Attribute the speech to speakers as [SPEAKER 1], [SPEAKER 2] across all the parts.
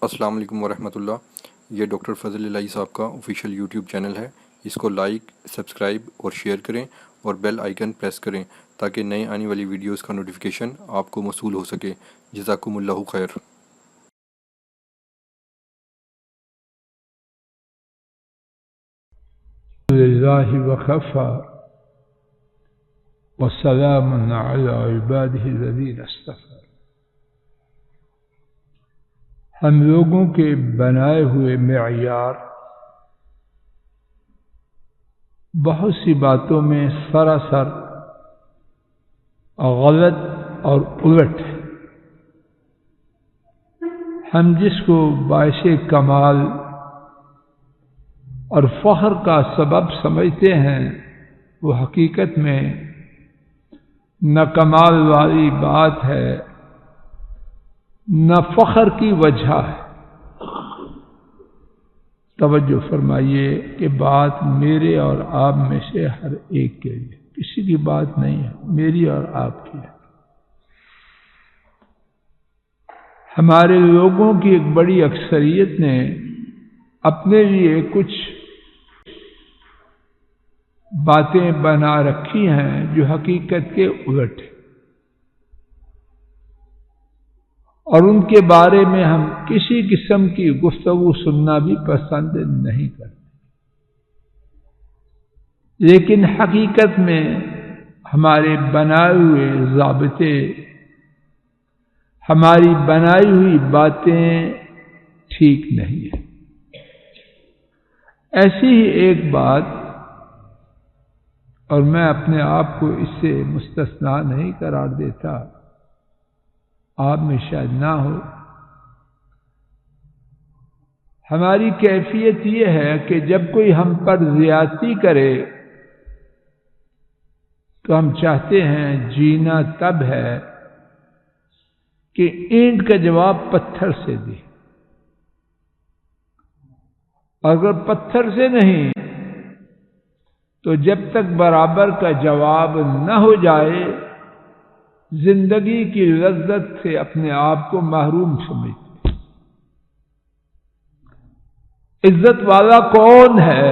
[SPEAKER 1] السلام علیکم ورحمۃ اللہ۔ یہ ڈاکٹر فضل الہی صاحب کا آفیشیل یوٹیوب چینل ہے۔ اس کو لائک، سبسکرائب اور شیئر کریں اور بیل آئیکن پریس کریں تاکہ نئے آنے والی ویڈیوز کا نوٹیفیکیشن آپ کو موصول ہو سکے۔ جزاکم اللہ خیر۔
[SPEAKER 2] للہ وکفی وسلام علی عبادہ الذین اصطفی۔ ہم لوگوں کے بنائے ہوئے معیار بہت سی باتوں میں سراسر غلط اور الٹ ہے۔ ہم جس کو باعث کمال اور فخر کا سبب سمجھتے ہیں وہ حقیقت میں نہ کمال والی بات ہے نہ فخر کی وجہ ہے۔ توجہ فرمائیے کہ بات میرے اور آپ میں سے ہر ایک کے لیے، کسی کی بات نہیں ہے، میری اور آپ کی ہے۔ ہمارے لوگوں کی ایک بڑی اکثریت نے اپنے لیے کچھ باتیں بنا رکھی ہیں جو حقیقت کے الٹ ہیں، اور ان کے بارے میں ہم کسی قسم کی گفتگو سننا بھی پسند نہیں کرتے۔ لیکن حقیقت میں ہمارے بنائے ہوئے ضابطے، ہماری بنائی ہوئی باتیں ٹھیک نہیں ہیں۔ ایسی ہی ایک بات، اور میں اپنے آپ کو اس سے مستثنا نہیں قرار دیتا، آپ میں شاید نہ ہو، ہماری کیفیت یہ ہے کہ جب کوئی ہم پر زیادتی کرے تو ہم چاہتے ہیں جینا تب ہے کہ اینٹ کا جواب پتھر سے دے، اگر پتھر سے نہیں تو جب تک برابر کا جواب نہ ہو جائے زندگی کی لذت سے اپنے آپ کو محروم سمجھتے۔ عزت والا کون ہے؟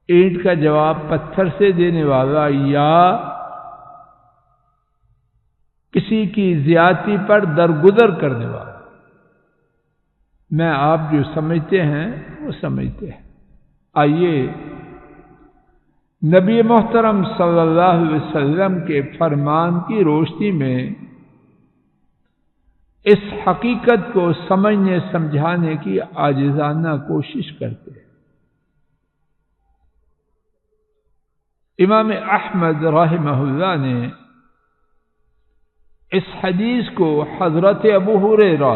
[SPEAKER 2] اینٹ کا جواب پتھر سے دینے والا یا کسی کی زیادتی پر درگزر کرنے والا؟ میں آپ جو سمجھتے ہیں وہ سمجھتے ہیں۔ آئیے نبی محترم صلی اللہ علیہ وسلم کے فرمان کی روشنی میں اس حقیقت کو سمجھنے سمجھانے کی عاجزانہ کوشش کرتے ہیں۔ امام احمد رحمہ اللہ نے اس حدیث کو حضرت ابو ہریرہ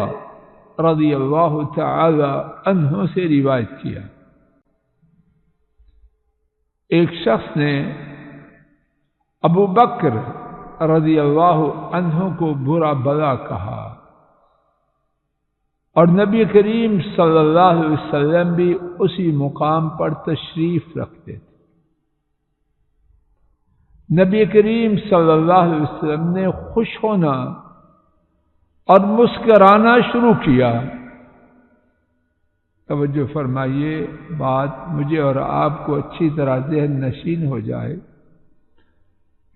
[SPEAKER 2] رضی اللہ تعالی عنہ سے روایت کیا۔ ایک شخص نے ابو بکر رضی اللہ عنہ کو برا بھلا کہا، اور نبی کریم صلی اللہ علیہ وسلم بھی اسی مقام پر تشریف رکھتے تھے۔ نبی کریم صلی اللہ علیہ وسلم نے خوش ہونا اور مسکرانا شروع کیا۔ توجہ فرمائیے، بات مجھے اور آپ کو اچھی طرح ذہن نشین ہو جائے۔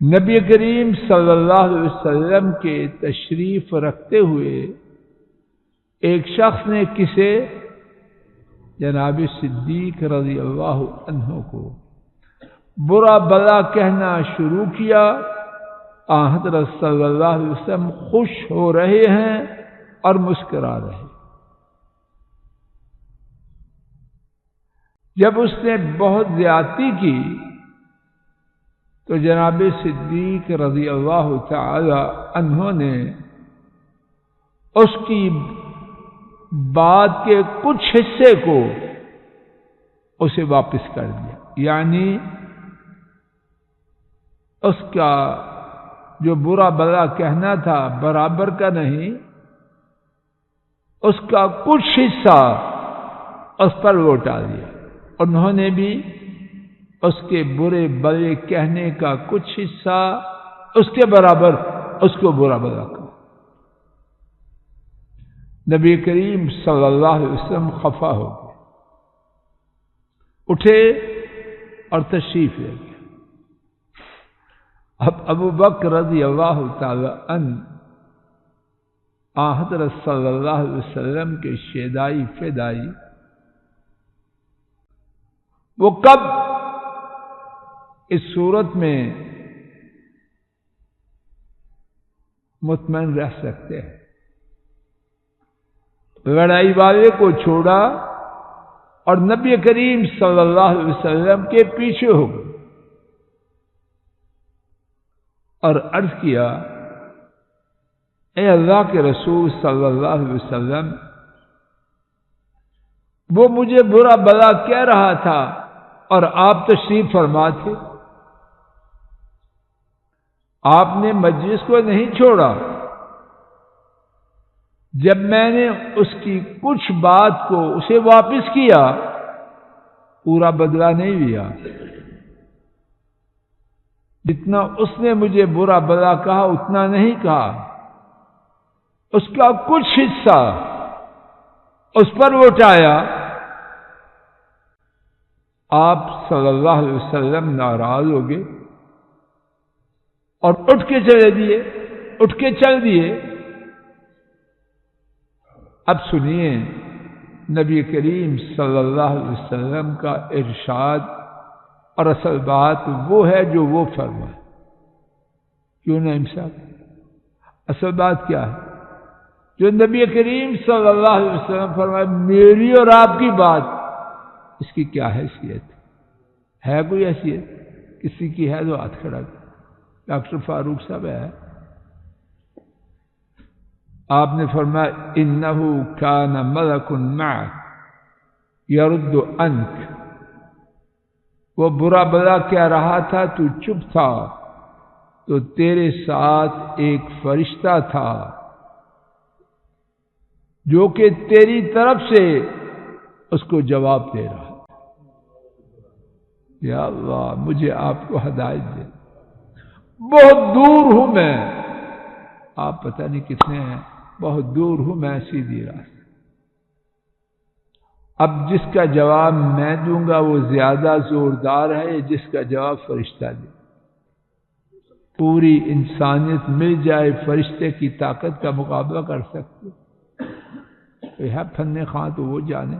[SPEAKER 2] نبی کریم صلی اللہ علیہ وسلم کے تشریف رکھتے ہوئے ایک شخص نے کسے؟ جناب صدیق رضی اللہ عنہ کو برا بھلا کہنا شروع کیا۔ حضرت صلی اللہ علیہ وسلم خوش ہو رہے ہیں اور مسکرا رہے ہیں۔ جب اس نے بہت زیادتی کی تو جناب صدیق رضی اللہ تعالی عنہ نے اس کی بات کے کچھ حصے کو اسے واپس کر دیا، یعنی اس کا جو برا بھلا کہنا تھا برابر کا نہیں، اس کا کچھ حصہ اس پر لوٹا دیا۔ انہوں نے بھی اس کے برے بھلے کہنے کا کچھ حصہ اس کے برابر اس کو برا بھلا کہا۔ نبی کریم صلی اللہ علیہ وسلم خفا ہو گئے، اٹھے اور تشریف لے گئے۔ اب ابو بکر رضی اللہ تعالی عنہ حضرت صلی اللہ علیہ وسلم کے شیدائی فدائی، وہ کب اس صورت میں مطمئن رہ سکتے ہیں؟ لڑائی والے کو چھوڑا اور نبی کریم صلی اللہ علیہ وسلم کے پیچھے ہو گئے اور عرض کیا، اے اللہ کے رسول صلی اللہ علیہ وسلم، وہ مجھے برا بلا کہہ رہا تھا اور آپ تشریف فرما تھے، آپ نے مجلس کو نہیں چھوڑا، جب میں نے اس کی کچھ بات کو اسے واپس کیا، پورا بدلہ نہیں لیا، جتنا اس نے مجھے برا بلا کہا اتنا نہیں کہا، اس کا کچھ حصہ اس پر لوٹایا۔ آپ صلی اللہ علیہ وسلم ناراض ہو گئے اور اٹھ کے چل دیے۔ اب سنیے نبی کریم صلی اللہ علیہ وسلم کا ارشاد، اور اصل بات وہ ہے جو وہ فرمائے، کیوں نہ صاحب؟ اصل بات کیا ہے؟ جو نبی کریم صلی اللہ علیہ وسلم فرمائے، میری اور آپ کی بات، اس کی کیا حیثیت ہے؟ کوئی حیثیت کسی کی ہے تو ہاتھ کھڑا کر۔ ڈاکٹر فاروق صاحب ہے، آپ نے فرمایا انہو کان ملک معک یرد عنک، وہ برا بلا کہہ رہا تھا، تو چپ تھا، تو تیرے ساتھ ایک فرشتہ تھا جو کہ تیری طرف سے اس کو جواب دے رہا۔ یا اللہ مجھے آپ کو ہدایت دے، بہت دور ہوں میں، آپ پتہ نہیں کتنے ہیں، بہت دور ہوں میں سیدھی راہ سے۔ اب جس کا جواب میں دوں گا وہ زیادہ زوردار ہے جس کا جواب فرشتہ دے؟ پوری انسانیت مل جائے فرشتے کی طاقت کا مقابلہ کر سکتے؟ ہے فن خواہ تو وہ جانے،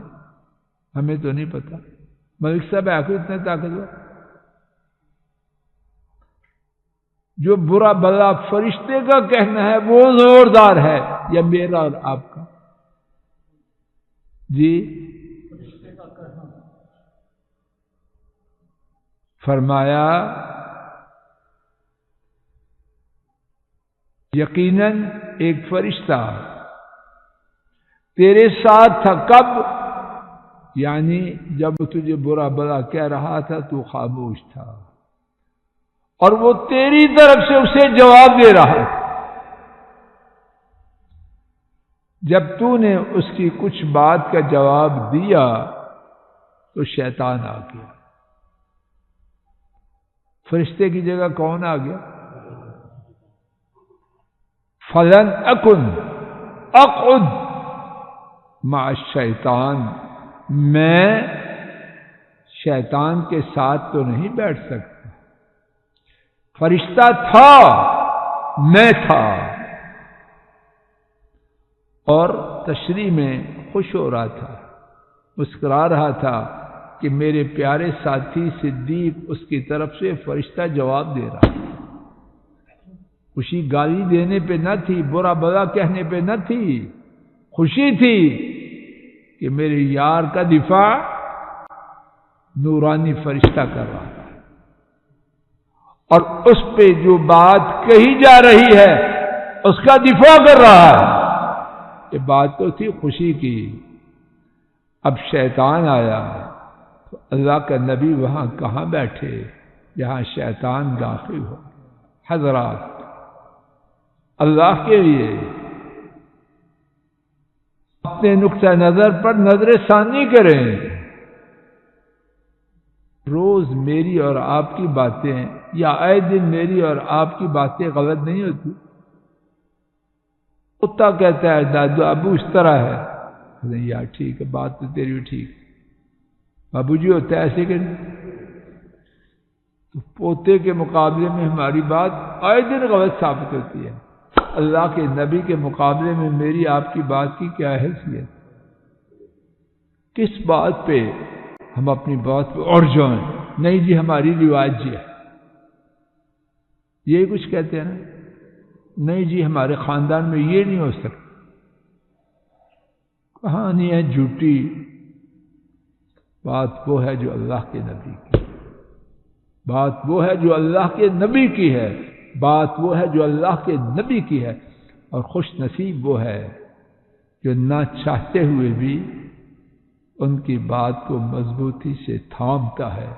[SPEAKER 2] ہمیں تو نہیں پتا۔ ملک صاحب ہے کوئی اتنا طاقتور؟ جو برا بلا فرشتے کا کہنا ہے وہ زوردار ہے یا میرا اور آپ کا؟ جی فرمایا یقیناً ایک فرشتہ تیرے ساتھ تھا، کب؟ یعنی جب تجھے برا بلا کہہ رہا تھا تو خاموش تھا، اور وہ تیری طرف سے اسے جواب دے رہا ہے۔ جب تو نے اس کی کچھ بات کا جواب دیا تو شیطان آ گیا۔ فرشتے کی جگہ کون آ گیا؟ فلن اکن اقعد مع الشیطان، میں شیطان کے ساتھ تو نہیں بیٹھ سکتا۔ فرشتہ تھا، میں تھا، اور تشریح میں خوش ہو رہا تھا، مسکرا رہا تھا کہ میرے پیارے ساتھی صدیق اس کی طرف سے فرشتہ جواب دے رہا۔ خوشی گالی دینے پہ نہ تھی، برا بلا کہنے پہ نہ تھی، خوشی تھی کہ میرے یار کا دفاع نورانی فرشتہ کر رہا تھا، اور اس پہ جو بات کہی جا رہی ہے اس کا دفاع کر رہا ہے۔ یہ بات تو تھی خوشی کی۔ اب شیطان آیا تو اللہ کا نبی وہاں کہاں بیٹھے جہاں شیطان داخل ہو؟ حضرات اللہ کے لیے اپنے نقطہ نظر پر نظر ثانی کریں۔ روز میری اور آپ کی باتیں یا آئے دن میری اور آپ کی باتیں غلط نہیں ہوتی؟ پوتا کہتا ہے دادو ابو اس طرح ہے، نہیں یار ٹھیک ہے، بات تو تیری بھی ٹھیک، ابو جی ہوتا ہے ایسے کہ تو پوتے کے مقابلے میں ہماری بات آئے دن غلط ثابت ہوتی ہے۔ اللہ کے نبی کے مقابلے میں میری آپ کی بات کی کیا حیثیت؟ کس بات پہ ہم اپنی بات پہ اڑ جائیں؟ نہیں جی ہماری روایت جی ہے، یہ کچھ کہتے ہیں نا، نہیں جی ہمارے خاندان میں یہ نہیں ہو سکتا، کہانی ہے جھوٹی، بات وہ ہے جو اللہ کے نبی کی، بات وہ ہے جو اللہ کے نبی کی ہے، بات وہ ہے جو اللہ کے نبی کی ہے، اور خوش نصیب وہ ہے جو نہ چاہتے ہوئے بھی ان کی بات کو مضبوطی سے تھامتا ہے۔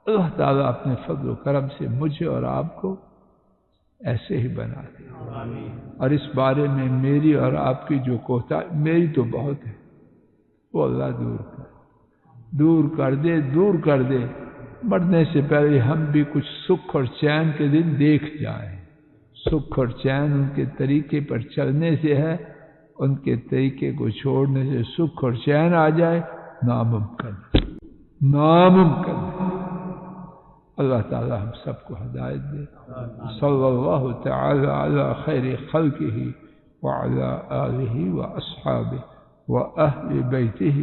[SPEAKER 2] اللہ تعالیٰ اپنے فضل و کرم سے مجھے اور آپ کو ایسے ہی بنا دے، اور اس بارے میں میری اور آپ کی جو کوتاہی، میری تو بہت ہے، وہ اللہ دور کر دے، مرنے سے پہلے ہم بھی کچھ سکھ اور چین کے دن دیکھ جائیں۔ سکھ اور چین ان کے طریقے پر چلنے سے ہے، ان کے طریقے کو چھوڑنے سے سکھ اور چین آ جائے ناممکن۔ اللہ تعالی ہم سب کو ہدایت دے۔ صلی اللہ تعالی علی خیر خلقہ وعلی آلہ واصحابہ واہل بیتہ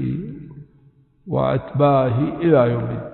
[SPEAKER 2] واتباعہ الی یوم الدین۔